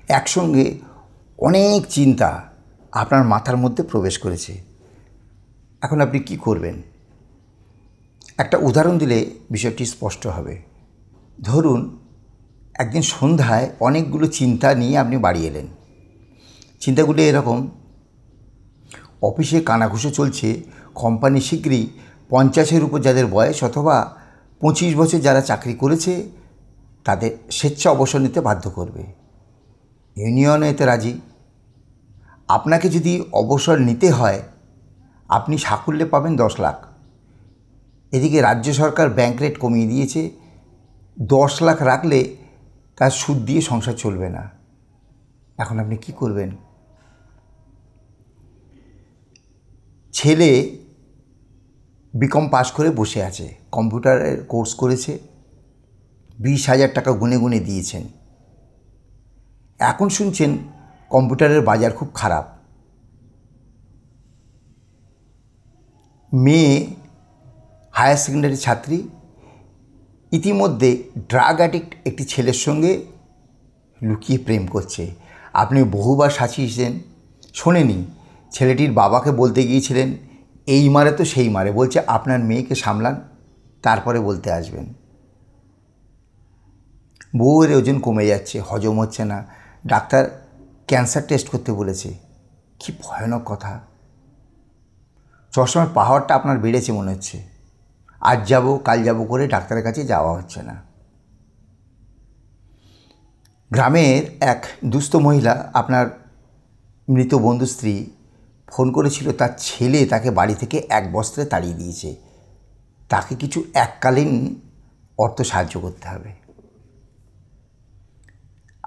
একসঙ্গে অনেক চিন্তা আপনার মাথার মধ্যে প্রবেশ করেছে। এখন আপনি কি করবেন? একটা উদাহরণ দিলে বিষয়টি স্পষ্ট হবে। ধরুন, একদিন সন্ধ্যায় অনেকগুলো চিন্তা নিয়ে আপনি বাড়ি এলেন। চিন্তাগুলো এরকম: অফিসে কানাঘুষো চলছে, কোম্পানি শীঘ্রই 50-এর উপর যাদের বয়স অথবা 25 বছর যারা চাকরি করেছে তাদের স্বেচ্ছা অবসর নিতে বাধ্য করবে। ইউনিয়ন এতে রাজি। আপনাকে যদি অবসর নিতে হয় আপনি সাকুল্যে পাবেন 10 লাখ। এদিকে রাজ্য সরকার ব্যাংক রেট কমিয়ে দিয়েছে। 10 লাখ রাখলে তার সুদ দিয়ে সংসার চলবে না। এখন আপনি কি করবেন? ছেলে বিকম পাশ করে বসে আছে, কম্পিউটারের কোর্স করেছে, 20,000 টাকা গুনে গুনে দিয়েছেন। এখন শুনছেন কম্পিউটারের বাজার খুব খারাপ। মেয়ে হায়ার সেকেন্ডারি ছাত্রী, ইতিমধ্যে ড্রাগ অ্যাডিক্ট একটি ছেলের সঙ্গে লুকিয়ে প্রেম করছে। আপনি বহুবার সাচিয়েছেন, শোনেনি। ছেলেটির বাবাকে বলতে গিয়েছিলেন, এই মারে তো সেই মারে, বলছে আপনার মেয়েকে সামলান, তারপরে বলতে আসবেন। বউয়ের ওজন কমে যাচ্ছে, হজম হচ্ছে না, ডাক্তার ক্যান্সার টেস্ট করতে বলেছে। কি ভয়ানক কথা! চশমার পাওয়ারটা আপনার বেড়েছে মনে হচ্ছে। আজ যাব কাল যাব করে ডাক্তারের কাছে যাওয়া হচ্ছে না। গ্রামের এক দুস্থ মহিলা, আপনার মৃত বন্ধু স্ত্রী, ফোন করেছিল তার ছেলে তাকে বাড়ি থেকে এক বস্ত্রে তাড়িয়ে দিয়েছে, তাকে কিছু এককালীন অর্থ সাহায্য করতে হবে।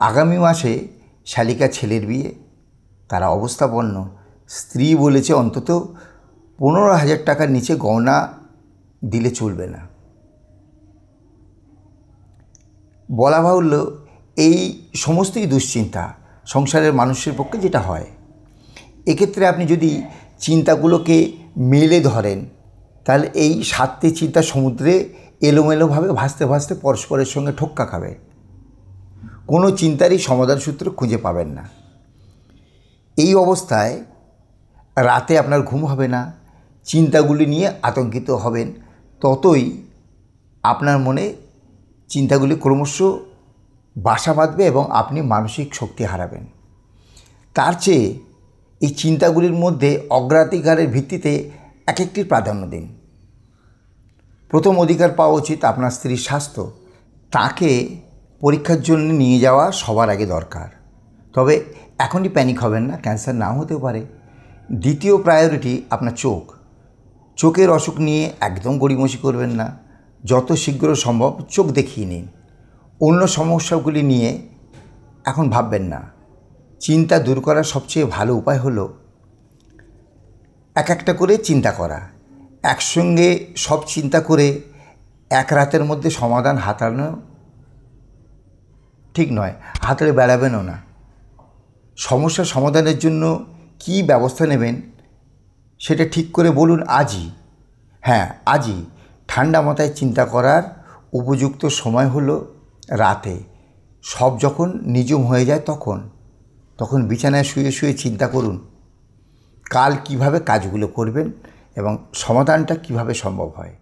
আগামী মাসে শালিকা ছেলের বিয়ে, তারা অবস্থাপন্ন। স্ত্রী বলেছে অন্তত 15,000 টাকার নিচে গয়না দিলে চলবে না। বলা বাহুল্য, এই সমস্তই দুশ্চিন্তা সংসারের মানুষের পক্ষে যেটা হয়। এক্ষেত্রে আপনি যদি চিন্তাগুলোকে মেলে ধরেন তাহলে এই 7টি চিন্তা সমুদ্রে এলোমেলোভাবে ভাসতে ভাসতে পরস্পরের সঙ্গে ঠোক্কা খাবে। কোনো চিন্তারই সমাধান সূত্র খুঁজে পাবেন না। এই অবস্থায় রাতে আপনার ঘুম হবে না, চিন্তাগুলি নিয়ে আতঙ্কিত হবেন। ততই আপনার মনে চিন্তাগুলি ক্রমশ বাসা বাঁধবে এবং আপনি মানসিক শক্তি হারাবেন। তার চেয়ে এই চিন্তাগুলির মধ্যে অগ্রাধিকারের ভিত্তিতে এক একটির প্রাধান্য দিন। প্রথম অধিকার পাওয়া উচিত আপনার স্ত্রীর স্বাস্থ্য। তাকে পরীক্ষার জন্য নিয়ে যাওয়া সবার আগে দরকার। তবে এখনই প্যানিক হবেন না, ক্যান্সার নাও হতে পারে। দ্বিতীয় প্রায়োরিটি আপনার চোখ। চোখের অসুখ নিয়ে একদম গড়িমসি করবেন না, যত শীঘ্র সম্ভব চোখ দেখিয়ে নিন। অন্য সমস্যাগুলি নিয়ে এখন ভাববেন না। চিন্তা দূর করার সবচেয়ে ভালো উপায় হলো এক একটা করে চিন্তা করা। একসঙ্গে সব চিন্তা করে এক রাতের মধ্যে সমাধান হাতানো ঠিক নয়, হাতড়ে বেড়াবেনও না। সমস্যা সমাধানের জন্য কী ব্যবস্থা নেবেন সেটা ঠিক করে বলুন আজই। হ্যাঁ, আজই। ঠান্ডা মাথায় চিন্তা করার উপযুক্ত সময় হলো রাতে। সব যখন নিঝুম হয়ে যায় তখন বিছানায় শুয়ে শুয়ে চিন্তা করুন কাল কিভাবে কাজগুলো করবেন এবং সমাধানটা কিভাবে সম্ভব হয়।